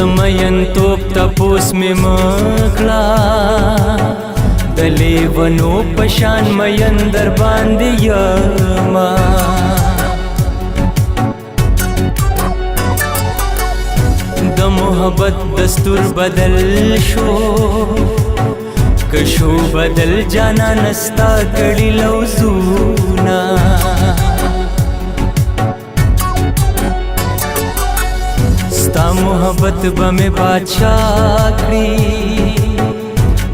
مین توپ تپوس می مکړه د لیونو پشان مین در باندې یما د محبت دستور بدل شو کشو بدل جانا نستا کړي لوزونا ستا محبت به می بادشاہ کړي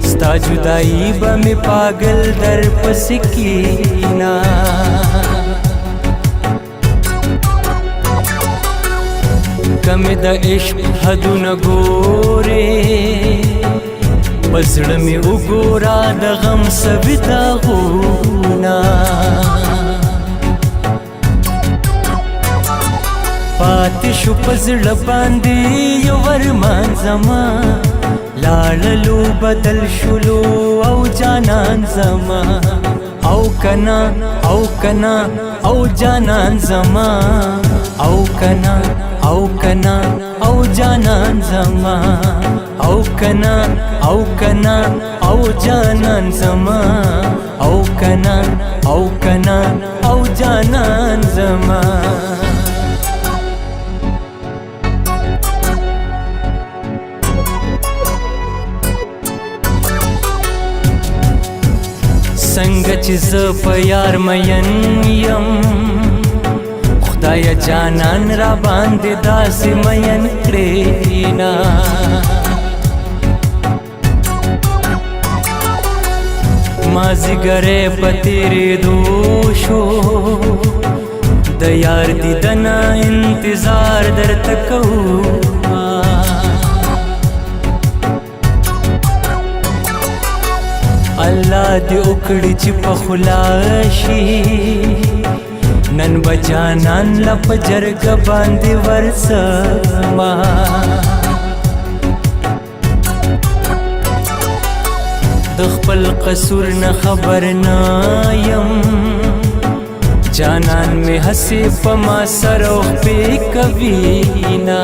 ستا جدائی به می پاگل در پس کینا کمی د عشق حدونه ګورې پزړه می وګورا د غم سوي داغونه پاتې شو پزړه باندې یو ارمان زما لاړلو بدل شلو او جانان زما او کنا او جانان زما او کنا او جانان زما او کنا او جانان زما او کنا او جانان زما څنګه چې زه په یار مین یم خدای جانان را باندې داسې مین کړې نا مازیګرې په تېرېدو شو د یار دیدنه انتظار درته کومه الله دې وکړي چې په خلاشي نن بجانان لپ جرګ باندې ورسما د خپل قصور نه خبر نه یم جانان می هسي په ما سره په کوینا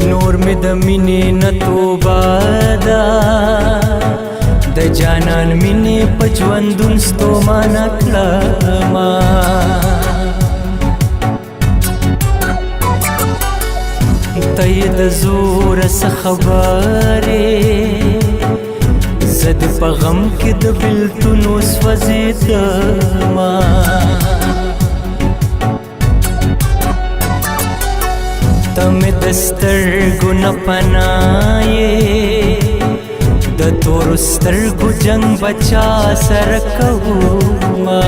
نور می د مینې نه توبه ده د جانان مینې په ژوندون ستومانه کړمه ته یې د زوره څه خبرې زه د په غم کې د بېلتونو سوځېدمه تمه دسترګو نه پناهې د تورو سترګو جنگ بچا سره کومه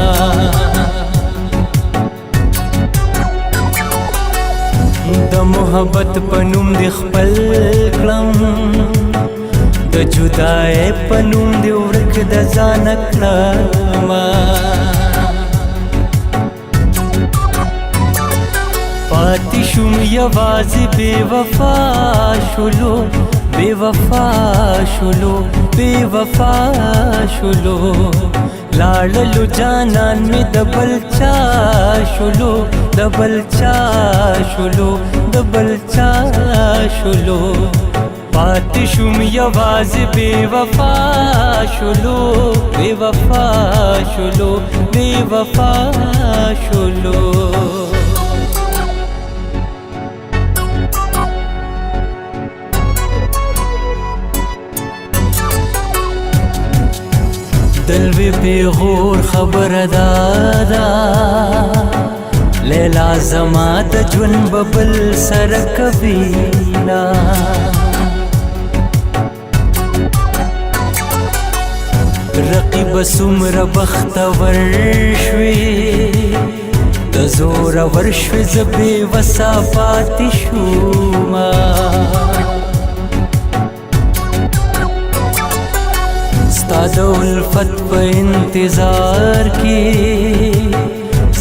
د محبت په نوم دې خپل کړم د جدای په نوم دې ورک د ځان کړمه پاتې شوم یوازې بې وفا شولو لاړلو جانان مې د بل چا شولو پاتې شوم یوازې بې وفا شولو دلوی پیغور خبر دادا لیلا زما د ژوند ببل سره کوینا رقیب څومره بختور شوې د زور ورشو ز بې وسه پاتې شومه ستا د الفت په انتظار کې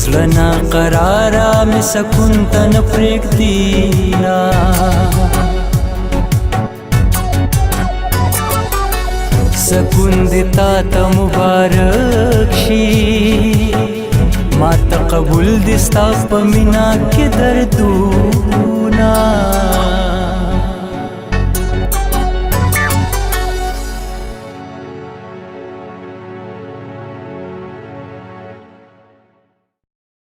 زړه ناقراره مې سکون ته نه پرېږدي نه سکون دې تا ته مبارک شي ما ته قبول دې ستا په مینا کې دردونه